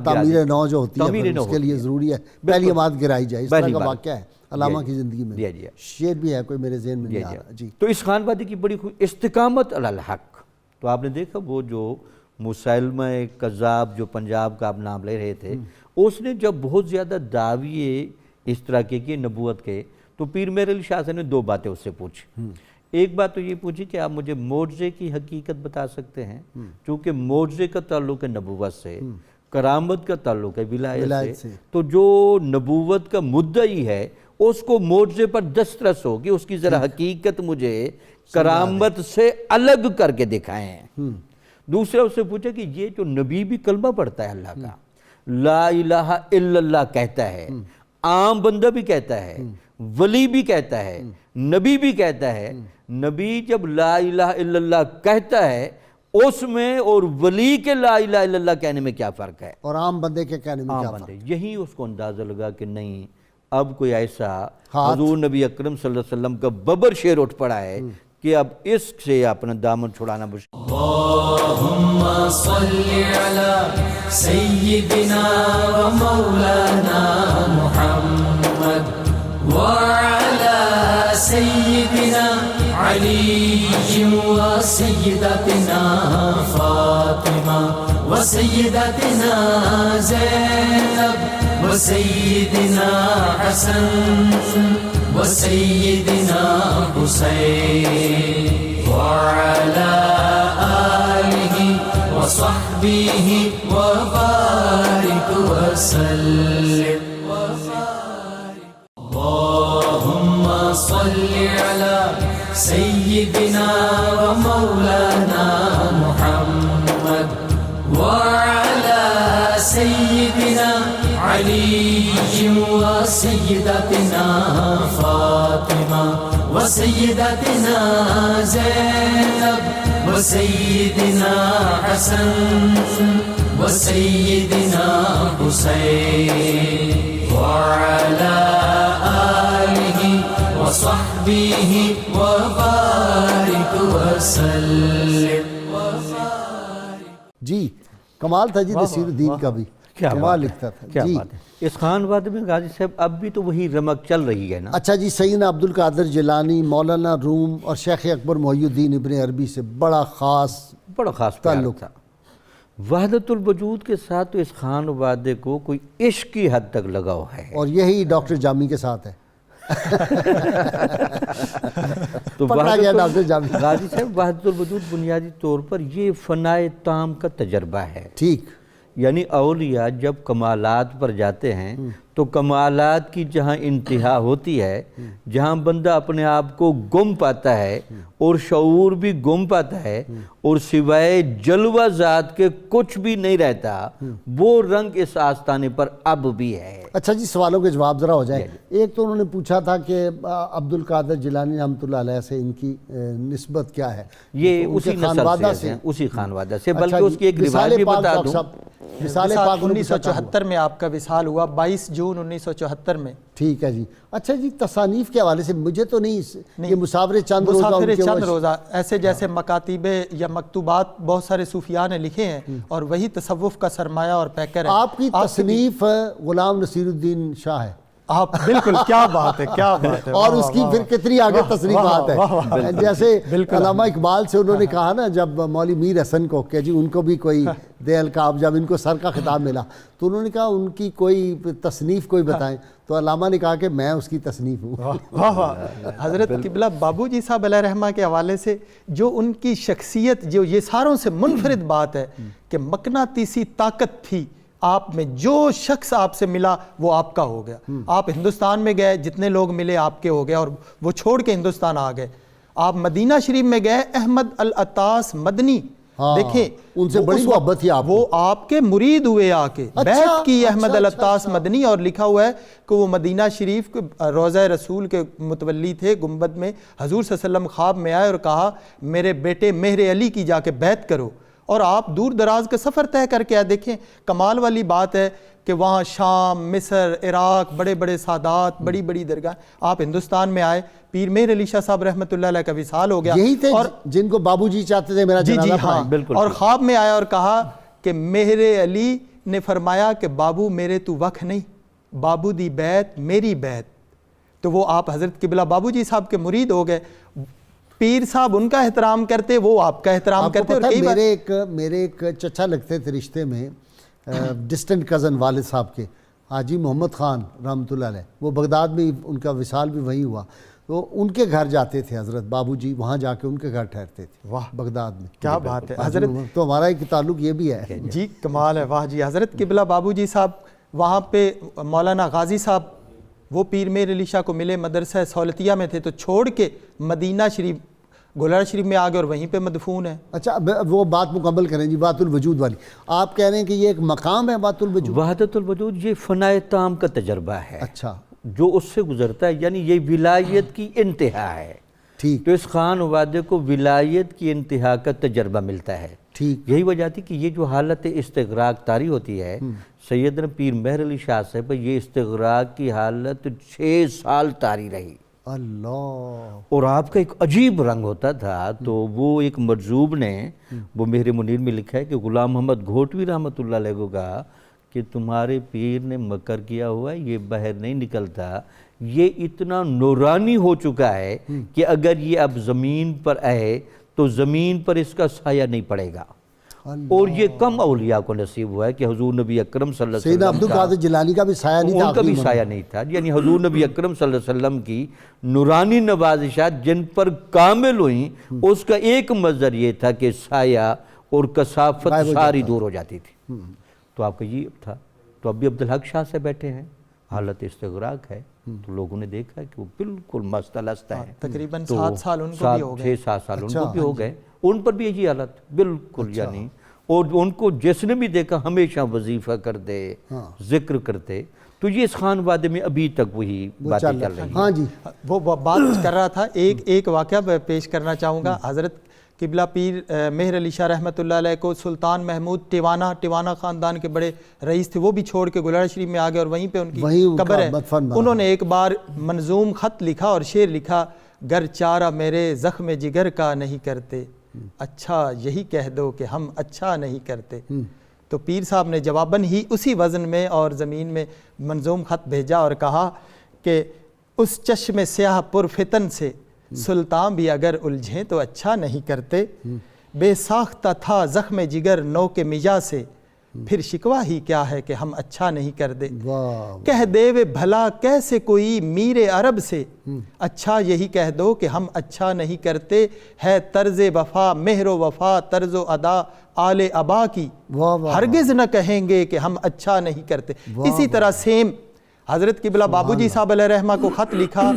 تعمیر نو جو ہوتی ہے اس کے لیے ضروری ہے پہلی عمارت گرائی جائے، اس طرح کا واقعہ ہے علامہ کی زندگی میں۔ شعر بھی ہے کوئی میرے ذہن میں نہیں آ رہا۔ جی، تو اس خانوادے کی بڑی استقامت علی الحق، تو آپ نے دیکھا وہ جو مسلمہ کذاب جو پنجاب کا آپ نام لے رہے تھے، اس نے جب بہت زیادہ دعویے اس طرح کے کیے نبوت کے، تو پیر مہر علی شاہ صاحب نے دو باتیں اس سے پوچھی۔ ایک بات تو یہ پوچھی کہ آپ مجھے معجزے کی حقیقت بتا سکتے ہیں، چونکہ معجزے کا تعلق ہے نبوت سے، کرامت کا تعلق ہے ولایت سے، تو جو نبوت کا مدعی ہے اس کو معجزے پر دسترس ہو کہ اس کی ذرا حقیقت مجھے کرامت سے الگ کر کے دکھائیں۔ دوسرا اس سے پوچھا کہ یہ جو نبی بھی کلمہ پڑھتا ہے اللہ کا، لا الہ الا اللہ کہتا ہے، عام بندہ بھی کہتا ہے، ولی بھی کہتا ہے، نبی بھی کہتا ہے، نبی جب لا الہ الا اللہ کہتا ہے اس میں اور ولی کے لا الہ الا اللہ کہنے میں کیا فرق ہے، اور عام بندے کے کہنے میں کیا فرق ہے؟ یہی اس کو اندازہ لگا کہ نہیں، اب کوئی ایسا حضور نبی اکرم صلی اللہ علیہ وسلم کا ببر شیر اٹھ پڑا ہے کہ اب اس سے اپنا دامن چھڑانا مشکل۔ اللہم صلی علی سیدنا و مولانا محمد وعلی سیدنا علی و سیدتنا فاطمہ و سیدتنا زینب و سیدنا حسن وسيدنا حسين وعلى آله وصحبه وبارك وسلم اللهم صل على سيدنا ومولانا محمد وعلى سيدنا علي وسيدتنا فاطمة وسيدتنا زينب وسيدنا حسن وسيدنا حسين وعلى آله وصحبه وبارك وسلم۔ جی کمال تھا جی نصیر الدین کا بھی، کمال لکھتا تھا۔ کیا جی بات ہے، اس خانوادے میں غازی صاحب اب بھی تو وہی رمق چل رہی ہے نا۔ اچھا جی، سیدنا عبد القادر جیلانی، مولانا روم اور شیخ اکبر محی الدین ابن عربی سے بڑا خاص تعلق تھا۔ وحدت الوجود کے ساتھ تو اس خانوادے کو کوئی عشق کی حد تک لگاؤ ہے، اور یہی ڈاکٹر جامی کے ساتھ ہے۔ تو پکڑا گیا ڈاکٹر جامی۔ غازی صاحب وحدت الوجود بنیادی طور پر یہ فنائے تام کا تجربہ ہے، ٹھیک، یعنی اولیاء جب کمالات پر جاتے ہیں تو کمالات کی جہاں انتہا ہوتی ہے، جہاں بندہ اپنے آپ کو گم پاتا ہے اور شعور بھی گم پاتا ہے اور سوائے جلوہ ذات کے کچھ بھی نہیں رہتا، وہ رنگ اس آستانے پر اب بھی ہے۔ اچھا جی، سوالوں کے جواب ذرا ہو جائیں۔ ایک تو انہوں نے پوچھا تھا کہ عبد القادر جیلانی رحمۃ اللہ علیہ سے ان کی نسبت کیا ہے؟ یہ اسی نسل سے، اسی خانوادہ سے، بلکہ اس کی ایک روایت بھی بتا دوں۔ وصال پاک 1974 میں آپ کا وصال ہوا، 22 جون 1974 میں۔ ٹھیک ہے جی۔ اچھا جی، تصانیف کے حوالے سے مجھے تو نہیں، یہ مسافر چند روزہ ایسے جیسے مکاتیبے یا مکتوبات بہت سارے صوفیاء نے لکھے ہیں، اور وہی تصوف کا سرمایہ اور پیکر ہے۔ آپ کی تصنیف غلام نصیر الدین شاہ ہے؟ آپ بالکل، کیا بات ہے، کیا بات ہے. اور اس کی پھر کتنی آگے تصریفات ہیں. جیسے علامہ اقبال سے انہوں نے کہا نا جب مولوی میر حسن کو کہ جی ان کو بھی کوئی دے القاب، جب ان کو سر کا خطاب ملا تو انہوں نے کہا ان کی کوئی تصنیف کوئی بتائیں، تو علامہ نے کہا کہ میں اس کی تصنیف ہوں. واہ واہ. حضرت قبلہ بابو جی صاحب علیہ رحمہ کے حوالے سے جو ان کی شخصیت، جو یہ ساروں سے منفرد بات ہے کہ مقناطیسی طاقت تھی آپ میں، جو شخص آپ سے ملا وہ آپ کا ہو گیا. آپ ہندوستان میں گئے، جتنے لوگ ملے آپ کے ہو گئے اور وہ چھوڑ کے ہندوستان آ گئے. آپ مدینہ شریف میں گئے، احمد العطاس مدنی، دیکھیں ان سے بڑی محبت تھی آپ کو. وہ آپ کے مرید ہوئے آ کے بیعت کی احمد العطاس مدنی، اور لکھا ہوا ہے کہ وہ مدینہ شریف روضہ رسول کے متولی تھے. گنبد میں حضور صلی اللہ علیہ وسلم خواب میں آئے اور کہا میرے بیٹے مہر علی کی جا کے بیعت کرو، اور آپ دور دراز کا سفر طے کر کے آئے. دیکھیں کمال والی بات ہے کہ وہاں شام، مصر، عراق، بڑے بڑے سادات، بڑی بڑی درگاہ، آپ ہندوستان میں آئے. پیر مہر علی شاہ صاحب رحمۃ اللہ علیہ کا وصال ہو گیا. یہی تھے اور جن کو بابو جی چاہتے تھے میرا جنازہ ہاں بالکل. اور خواب میں آیا اور کہا کہ مہر علی نے فرمایا کہ بابو میرے تو وقت نہیں، بابو دی بیعت میری بیعت. تو وہ آپ حضرت قبلہ بابو جی صاحب کے مرید ہو گئے. پیر صاحب ان کا احترام کرتے، وہ آپ کا احترام کرتے. اور کئی بار میرے ایک چچا لگتے تھے رشتے میں، ڈسٹنٹ کزن والد صاحب کے، حاجی محمد خان رحمۃ اللہ علیہ، وہ بغداد میں ان کا وصال بھی وہیں ہوا، تو ان کے گھر جاتے تھے حضرت بابو جی، وہاں جا کے ان کے گھر ٹھہرتے تھے. واہ بغداد میں، کیا بات ہے حضرت. تو ہمارا ایک تعلق یہ بھی ہے. جی کمال ہے. واہ جی. حضرت قبلہ بابو جی صاحب وہاں پہ مولانا غازی صاحب وہ پیر مہر علی شاہ کو ملے، مدرسہ سہولتیہ میں تھے، تو چھوڑ کے مدینہ شریف گولڑا شریف میں آ گئے اور وہیں پہ مدفون ہے. اچھا وہ بات مکمل کریں جی، وحدت الوجود والی. آپ کہہ رہے ہیں کہ یہ ایک مقام ہے وحدت الوجود؟ وحدت الوجود یہ فنائے تام کا تجربہ ہے. اچھا. جو اس سے گزرتا ہے، یعنی یہ ولایت کی انتہا ہے. ٹھیک. تو اس خان وادے کو ولایت کی انتہا کا تجربہ ملتا ہے. ٹھیک. یہی وجہ تھی کہ یہ جو حالت استغراق طاری ہوتی ہے، سیدنا پیر مہر علی شاہ صاحب پر یہ استغراق کی حالت 6 سال طاری رہی. اللہ. اور آپ کا ایک عجیب رنگ ہوتا تھا. تو وہ ایک مجذوب نے وہ مہر منیر میں لکھا ہے کہ غلام محمد گھوٹوی رحمۃ اللہ علیہ کو کہا کہ تمہارے پیر نے مکر کیا ہوا ہے، یہ باہر نہیں نکلتا، یہ اتنا نورانی ہو چکا ہے کہ اگر یہ اب زمین پر آئے تو زمین پر اس کا سایہ نہیں پڑے گا. اور یہ کم اولیاء کو نصیب ہوا ہے کہ حضور نبی اکرم صلی اللہ علیہ سیدنا وسلم عبد القادر جیلانی کا بھی سایہ نہیں تھا، ان کا بھی سایہ نہیں تھا. یعنی حضور نبی اکرم صلی اللہ علیہ وسلم کی نورانی نوازشات جن پر کامل ہوئیں، اس کا ایک مظہر یہ تھا کہ سایہ اور کثافت ساری دور ہو جاتی تھی. تو آپ کا یہ تھا. تو اب بھی عبدالحق شاہ سے بیٹھے ہیں، حالت استغراق ہے، تو لوگوں نے دیکھا کہ وہ بالکل مست الست ہیں. تقریباً 7 سال ان کو بھی ہو گئے. 6-7 سال ان کو بھی ہو گئے. ان پر بھی یہی حالت بالکل. یعنی اور ان کو جس نے بھی دیکھا ہمیشہ وظیفہ کرتے، ذکر کرتے. تو یہ اس خان وادے میں ابھی تک وہی باتیں چل رہی ہیں. ہاں جی. وہ بات کر رہا تھا. ایک واقعہ پیش کرنا چاہوں گا. حضرت قبلہ پیر مہر علی شاہ رحمۃ اللہ علیہ کو سلطان محمود ٹیوانا خاندان کے بڑے رئیس تھے، وہ بھی چھوڑ کے گولڑا شریف میں آ گئے اور وہیں پہ ان کی قبر ہے. انہوں نے ایک بار منظوم خط لکھا اور شعر لکھا، گر چارہ میرے زخم جگر کا نہیں کرتے، اچھا یہی کہہ دو کہ ہم اچھا نہیں کرتے. تو پیر صاحب نے جواباً ہی اسی وزن میں اور زمین میں منظوم خط بھیجا اور کہا کہ اس چشم سیاہ پر فتن سے سلطان بھی اگر الجھیں تو اچھا نہیں کرتے، بے ساختہ تھا زخم جگر نو کے مجا سے، پھر شکوہ ہی کیا ہے کہ ہم اچھا نہیں کرتے. کہہ دے وے بھلا کیسے کوئی میر عرب سے، اچھا یہی کہہ دو کہ ہم اچھا نہیں کرتے، ہے طرز وفا مہر و وفا طرز و ادا آل ابا کی، ہرگز نہ کہیں گے کہ ہم اچھا نہیں کرتے. اسی طرح سیم حضرت قبلہ بابو جی صاحب علیہ رحمہ کو خط لکھا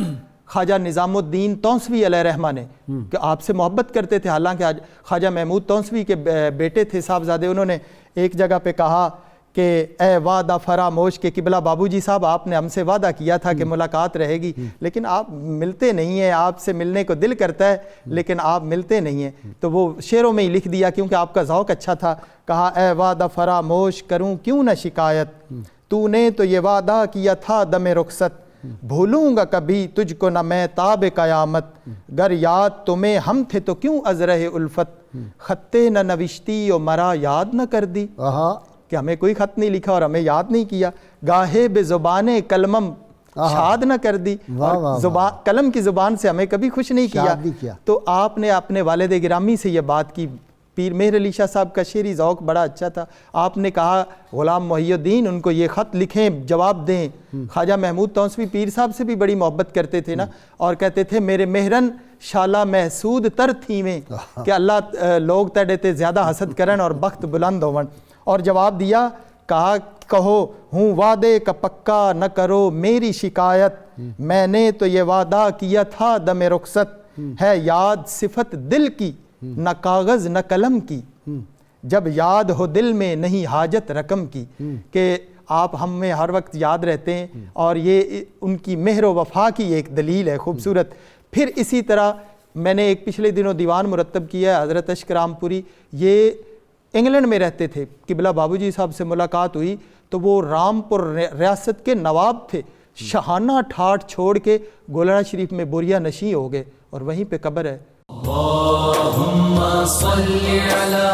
خواجہ نظام الدین تونسوی علیہ رحمہ نے کہ آپ سے محبت کرتے تھے. حالانکہ خواجہ محمود تونسوی کے بیٹے تھے صاحبزادے. انہوں نے ایک جگہ پہ کہا کہ اے وعدہ فراموش کے قبلہ بابو جی صاحب، آپ نے ہم سے وعدہ کیا تھا کہ ملاقات رہے گی، لیکن آپ ملتے نہیں ہیں. آپ سے ملنے کو دل کرتا ہے لیکن آپ ملتے نہیں ہیں. تو وہ شعروں میں ہی لکھ دیا کیونکہ آپ کا ذوق اچھا تھا. کہا اے وعدہ فراموش کروں کیوں نہ شکایت، تو نے تو یہ وعدہ کیا تھا دم رخصت، بھولوں گا کبھی تجھ کو نہ میں تاب قیامت، گر یاد تمہیں ہم تھے تو کیوں از رہ الفت، خطے نہ نوشتی و مرا یاد نہ کر دی، کہ ہمیں کوئی خط نہیں لکھا اور ہمیں یاد نہیں کیا. گاہے بے زبان کلمم شاد نہ کر دی اور قلم کی زبان سے ہمیں کبھی خوش نہیں کیا. تو آپ نے اپنے والد گرامی سے یہ بات کی. پیر مہر علی شاہ صاحب کا شعری ذوق بڑا اچھا تھا. آپ نے کہا غلام محی الدین ان کو یہ خط لکھیں, جواب دیں. خواجہ محمود تونسوی پیر صاحب سے بھی بڑی محبت کرتے تھے نا, اور کہتے تھے میرے مہرن شالا محسود تر تھیویں کہ اللہ لوگ تیرے تے زیادہ حسد کرن اور بخت بلند ہون. اور جواب دیا, کہا کہو ہوں وعدے کا پکا نہ کرو میری شکایت, میں نے تو یہ وعدہ کیا تھا دم رخصت, ہے یاد صفت دل کی نہ کاغذ نہ قلم کی, جب یاد ہو دل میں نہیں حاجت رقم کی. کہ آپ ہم میں ہر وقت یاد رہتے ہیں, اور یہ ان کی مہر و وفا کی ایک دلیل ہے خوبصورت. پھر اسی طرح میں نے ایک پچھلے دنوں دیوان مرتب کیا ہے, حضرت اشک رامپوری یہ انگلینڈ میں رہتے تھے. قبلہ بابو جی صاحب سے ملاقات ہوئی تو وہ رامپور ریاست کے نواب تھے. شاہانہ ٹھاٹ چھوڑ کے گولڑا شریف میں بوریا نشیں ہو گئے, اور وہیں پہ قبر ہے. اللہم صلی علی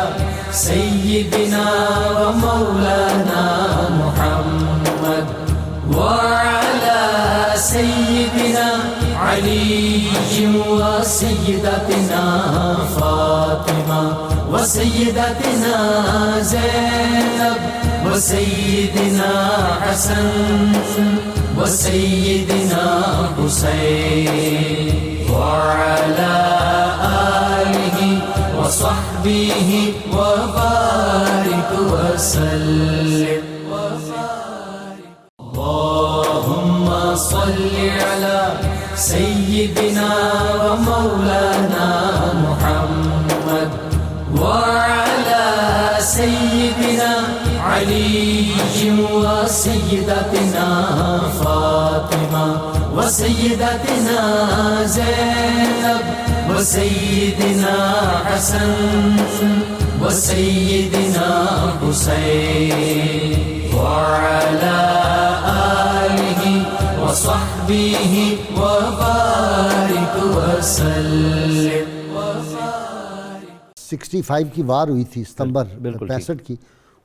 سیدنا و مولانا محمد وعلی سیدنا علی و سیدتنا فاطمہ و سیدتنا زینب و سیدنا حسن و سیدنا حسین وعلى آله وصحبه وبارك وسلم. اللهم صل على سيدنا ومولانا محمد وعلى سيدنا علي وسيدتنا فاطمة وسيدتنا زينب وسيدنا حسن وسيدنا حسين وعلى آله وصحبه وبارك وسلم. 65 کی وار ہوئی تھی ستمبر 65 کی,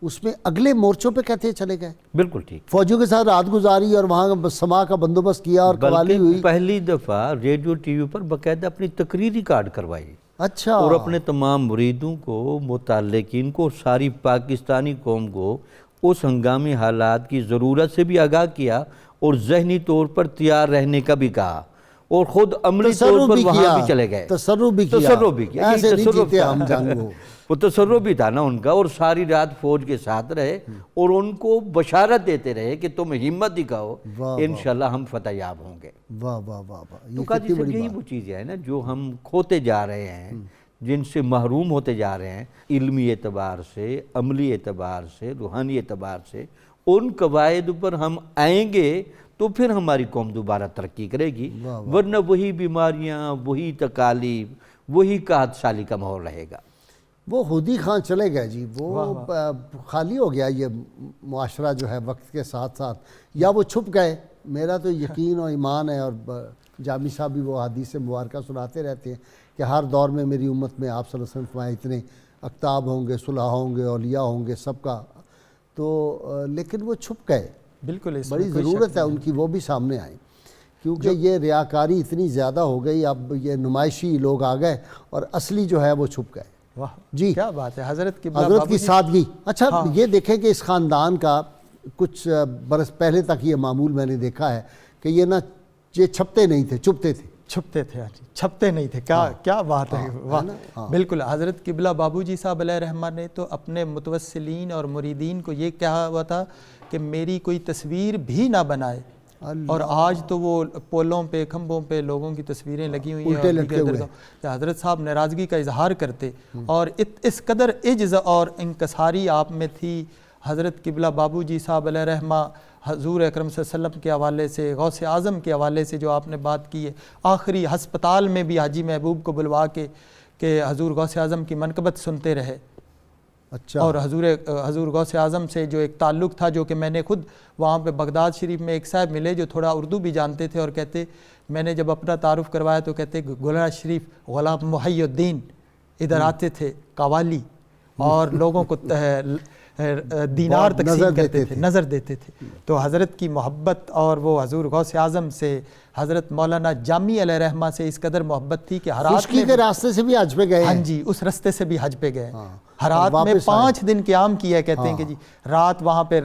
اس میں اگلے مورچوں پہ کہتے چلے گئے. بالکل ٹھیک. فوجیوں کے ساتھ رات گزاری اور وہاں سما کا بندوبست کیا اور قوالی ہوئی. پہلی دفعہ ریڈیو ٹی وی پر باقاعدہ اپنی تقریر ریکارڈ کروائی. اچھا. اور اپنے تمام مریدوں کو, متعلقین کو, ساری پاکستانی قوم کو اس ہنگامی حالات کی ضرورت سے بھی آگاہ کیا, اور ذہنی طور پر تیار رہنے کا بھی کہا, اور خود عملی طور پر وہاں بھی چلے گئے. تصرف بھی کیا. ایسے نہیں جیتے ہم جنگ ہو. وہ تصرف بھی تھا نا ان کا, اور ساری رات فوج کے ساتھ رہے اور ان کو بشارت دیتے رہے کہ تم ہمت دکھاؤ, انشاءاللہ ہم فتح یاب ہوں گے. واہ واہ واہ واہ. تو قاضی صاحب یہی وہ چیزیں ہیں نا جو ہم کھوتے جا رہے ہیں, جن سے محروم ہوتے جا رہے ہیں, علمی اعتبار سے, عملی اعتبار سے, روحانی اعتبار سے. ان قواعد پر ہم آئیں گے تو پھر ہماری قوم دوبارہ ترقی کرے گی, ورنہ وہی بیماریاں, وہی تکالیف, وہی قحط سالی کا ماحول رہے گا. وہ ہودی خان چلے گئے جی, وہ خالی ہو گیا یہ معاشرہ جو ہے وقت کے ساتھ ساتھ, یا وہ چھپ گئے. میرا تو یقین و ایمان ہے, اور جامی صاحب بھی وہ حدیث مبارکہ سناتے رہتے ہیں کہ ہر دور میں میری امت میں آپ صلی اللہ علیہ وسلم فرمائے اتنے اقطاب ہوں گے, صلحاء ہوں گے, اولیاء ہوں گے, سب کا. تو لیکن وہ چھپ گئے. بالکل بڑی ضرورت ہے ان کی وہ بھی سامنے آئیں, کیونکہ یہ ریاکاری اتنی زیادہ ہو گئی, اب یہ نمائشی لوگ آ گئے اور اصلی جو ہے وہ چھپ گئے. واہ جی کیا بات ہے. حضرت کی سادگی. اچھا یہ دیکھیں کہ اس خاندان کا کچھ برس پہلے تک یہ معمول میں نے دیکھا ہے کہ یہ نہ یہ چھپتے نہیں تھے, چھپتے تھے. چھپتے نہیں تھے. کیا بات ہے. واہ بالکل. حضرت قبلہ بابو جی صاحب علیہ رحمہ نے تو اپنے متوسلین اور مریدین کو یہ کہا ہوا تھا کہ میری کوئی تصویر بھی نہ بنائے, اور آج تو وہ پولوں پہ, کھمبوں پہ لوگوں کی تصویریں لگی ہوئی ہیں. حضرت صاحب ناراضگی کا اظہار کرتے, اور اس قدر عجز اور انکساری آپ میں تھی. حضرت قبلہ بابو جی صاحب علیہ رحمہ حضور اکرم صلی اللہ علیہ وسلم کے حوالے سے, غوث اعظم کے حوالے سے جو آپ نے بات کی ہے, آخری ہسپتال میں بھی حاجی محبوب کو بلوا کے کہ حضور غوث اعظم کی منقبت سنتے رہے. اچھا. اور حضور غوث اعظم سے جو ایک تعلق تھا, جو کہ میں نے خود وہاں پہ بغداد شریف میں ایک صاحب ملے جو تھوڑا اردو بھی جانتے تھے, اور کہتے میں نے جب اپنا تعارف کروایا تو کہتے گولڑا شریف غلام محی الدین ادھر آتے تھے قوالی, اور لوگوں کو دینار بہت تقسیم نظر کرتے دیتے تھے، تھے۔ نظر دیتے تھے۔ تو حضرت کی محبت اور وہ حضور غوث اعظم سے، حضرت مولانا جامی علیہ رحمہ سے اس قدر محبت تھی کہ ہرات خشکی میں کے راستے سے بھی حج پہ گئے ہاں ہیں۔ جی اس رستے سے بھی حج پہ گئے، ہاں، ہرات اور میں واپس 5 دن قیام کیا، کہتے ہیں کہ جی رات وہاں پہ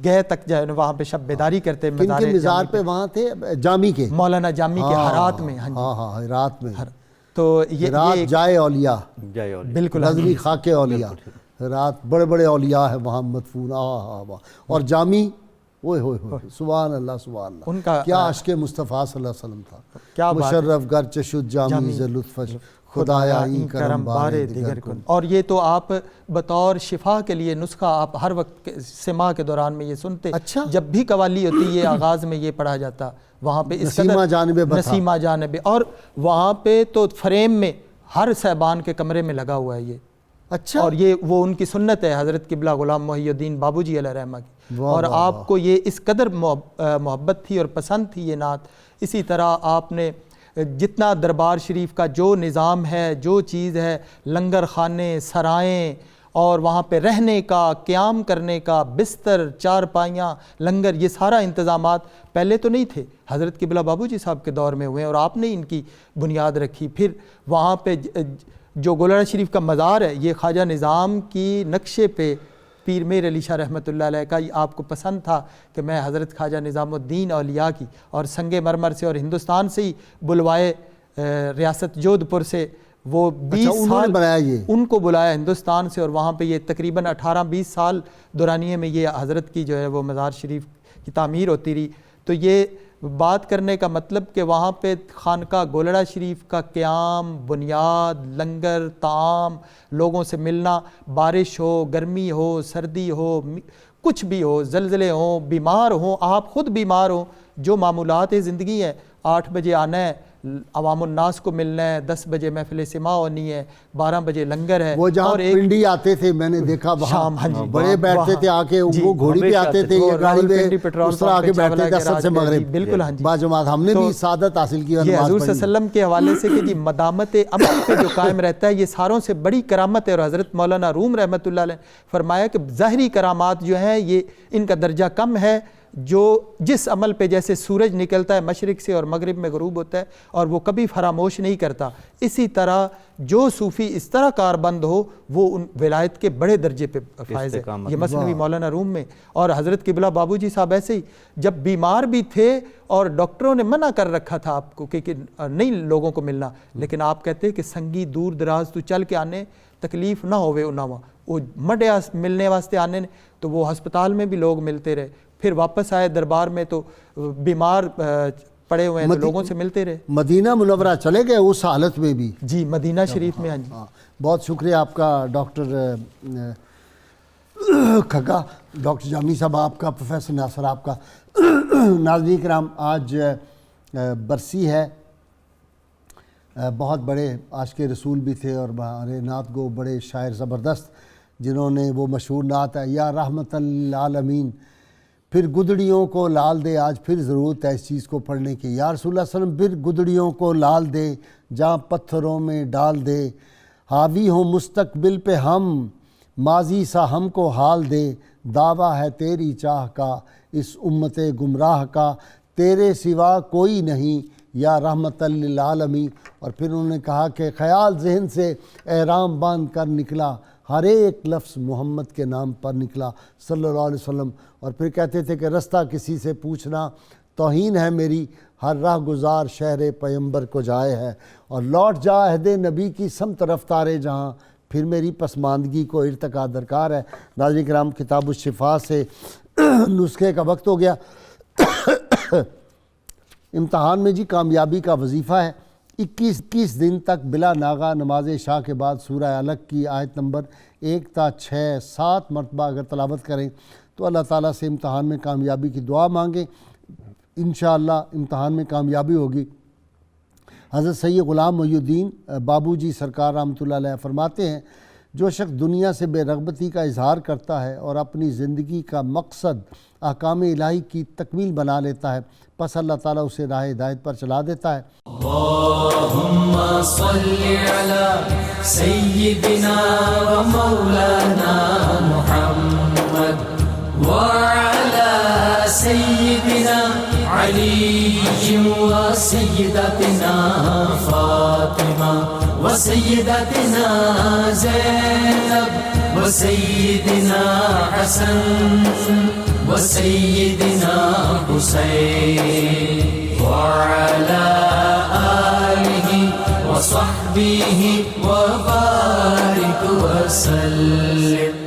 گئے تک جو ہے وہاں پہ شب بیداری کرتے کن کے مزار مزار پہ وہاں تھے؟ جامی کے، مولانا جامی کے ہرات میں۔ ہاں جی ہاں ہاں رات میں، تو یہ رات ایک- جائے اولیاء، جائے اور بالکل نظری خاک اولیاء، رات بڑے بڑے اولیاء ہیں وہاں مدفون۔ اور جامی، اوئے ہوئے ہوئے، سبحان اللہ سبحان اللہ، ان کا کیا عشق مصطفیٰ صلی اللہ علیہ وسلم تھا۔ کیا بات ہے۔ مشرف گرچہ شد جامی ز لطفش، خدایا این کرم بارے دیگر کن۔ اور یہ تو آپ بطور شفا کے لیے نسخہ آپ ہر وقت سما کے دوران میں یہ سنتے، اچھا۔ جب بھی قوالی ہوتی یہ آغاز میں یہ پڑھا جاتا وہاں پہ اس قدر نسیمہ جانب بتا۔ نسیمہ جانب، اور وہاں پہ تو فریم میں ہر صاحبان کے کمرے میں لگا ہوا ہے یہ، اچھا، اور یہ وہ ان کی سنت ہے حضرت قبلہ غلام محی الدین بابو جی علیہ رحمہ کی، واہ اور واہ آپ کو یہ اس قدر محبت تھی اور پسند تھی یہ نعت۔ اسی طرح آپ نے جتنا دربار شریف کا جو نظام ہے، جو چیز ہے، لنگر خانے، سرائیں، اور وہاں پہ رہنے کا، قیام کرنے کا، بستر، چارپائیاں، لنگر، یہ سارا انتظامات پہلے تو نہیں تھے، حضرت قبلہ بابو جی صاحب کے دور میں ہوئے ہیں اور آپ نے ان کی بنیاد رکھی۔ پھر وہاں پہ جو گولڑا شریف کا مزار ہے یہ خواجہ نظام کی نقشے پہ پیر میر علی شاہ رحمۃ اللہ علیہ کا آپ کو پسند تھا کہ میں حضرت خواجہ نظام الدین اولیاء کی، اور سنگ مرمر سے اور ہندوستان سے ہی بلوائے ریاست جودھ پور سے وہ 20 انہوں نے سال بنایا یہ؟ ان کو بلایا ہندوستان سے، اور وہاں پہ یہ تقریباً 18-20 سال دورانیے میں یہ حضرت کی جو ہے وہ مزار شریف کی تعمیر ہوتی رہی۔ تو یہ بات کرنے کا مطلب کہ وہاں پہ خانقاہ گولڑا شریف کا قیام، بنیاد، لنگر، طعام، لوگوں سے ملنا، بارش ہو، گرمی ہو، سردی ہو، کچھ بھی ہو، زلزلے ہوں، بیمار ہوں، آپ خود بیمار ہوں، جو معمولات زندگی ہے، 8 بجے آنا ہے، عوام الناس کو ملنا ہے، 10 بجے محفل سما ہونی ہے، 12 بجے لنگر ہے، وہ جہاں اور ایک پنڈی آتے تھے میں نے دیکھا وہاں شام، ہاں جی، بڑے بیٹھتے تھے آ کے، جی، وہ گھوڑی پہ آتے تھے یا گاڑی راولپنڈی پہ پیٹرول اس طرح آ کے پمپ پہ بیٹھتے چاولہ تھے کے اثر سے راج میں، مغرب، جی، بالکل ہاں جی، باجماعت ہم نے تو بھی سعادت حاصل کی اور یہ نماز حضور صلی پڑھی۔ اللہ علیہ وسلم کے حوالے سے کہ جی مدامت عمل پہ جو قائم رہتا ہے یہ ساروں سے بڑی کرامت ہے، اور حضرت مولانا روم رحمۃ اللہ علیہ فرمایا کہ ظاہری کرامات جو ہیں یہ ان کا درجہ کم ہے، جو جس عمل پہ جیسے سورج نکلتا ہے مشرق سے اور مغرب میں غروب ہوتا ہے اور وہ کبھی فراموش نہیں کرتا، اسی طرح جو صوفی اس طرح کاربند ہو وہ ان ولایت کے بڑے درجے پہ فائز ہے۔ یہ مثنوی مولانا روم میں، اور حضرت قبلہ بابو جی صاحب ایسے ہی جب بیمار بھی تھے اور ڈاکٹروں نے منع کر رکھا تھا آپ کو کہ نہیں لوگوں کو ملنا، لیکن آپ کہتے کہ سنگی دور دراز تو چل کے آنے تکلیف نہ ہوئے انہاں وہ مڈے ملنے واسطے آنے نے، تو وہ ہسپتال میں بھی لوگ ملتے رہے، پھر واپس آئے دربار میں تو بیمار پڑے ہوئے ہیں تو لوگوں سے ملتے رہے۔ مدینہ منورہ چلے گئے اس حالت میں بھی؟ جی مدینہ شریف میں، ہاں جی، بہت شکریہ آپ کا ڈاکٹر کھگا، ڈاکٹر جامی صاحب آپ کا، پروفیسر ناصر آپ کا۔ ناظرین کرام، آج برسی ہے، بہت بڑے عاشق رسول بھی تھے اور ہمارے نعت گو بڑے شاعر زبردست، جنہوں نے وہ مشہور نعت ہے یا رحمت للعالمین، پھر گدڑیوں کو لال دے، آج پھر ضرورت ہے اس چیز کو پڑھنے کی، یا رسول اللہ صلی اللہ علیہ وسلم پھر گدڑیوں کو لال دے، جہاں پتھروں میں ڈال دے، حاوی ہوں مستقبل پہ ہم، ماضی سا ہم کو حال دے، دعویٰ ہے تیری چاہ کا اس امت گمراہ کا، تیرے سوا کوئی نہیں یا رحمت للعالمین۔ اور پھر انہوں نے کہا کہ خیال ذہن سے احرام باندھ کر نکلا، ہر ایک لفظ محمد کے نام پر نکلا صلی اللہ علیہ وسلم۔ اور پھر کہتے تھے کہ رستہ کسی سے پوچھنا توہین ہے میری، ہر راہ گزار شہر پیمبر کو جائے ہے، اور لوٹ جا عہد نبی کی سمت رفتار جہاں، پھر میری پسماندگی کو ارتقا درکار ہے۔ ناظرین کرام، کتاب الشفا سے نسخے کا وقت ہو گیا۔ امتحان میں جی کامیابی کا وظیفہ ہے، 21 دن تک بلا ناغہ نماز عشاء کے بعد سورہ علق کی آیت نمبر 1 تا 6 7 مرتبہ اگر تلاوت کریں تو اللہ تعالیٰ سے امتحان میں کامیابی کی دعا مانگیں، انشاءاللہ امتحان میں کامیابی ہوگی۔ حضرت سید غلام محی الدین بابو جی سرکار رحمۃ اللہ علیہ فرماتے ہیں، جو شخص دنیا سے بے رغبتی کا اظہار کرتا ہے اور اپنی زندگی کا مقصد احکام الہی کی تکمیل بنا لیتا ہے، پس اللہ تعالیٰ اسے راہ ہدایت پر چلا دیتا ہے۔ اللہم صلی علی سیدنا و مولانا محمد علي وسيدتنا فاطمة وسيدتنا زينب وسيدنا حسن وسيدنا حسين وعلى آله وصحبه وبارك وسلم.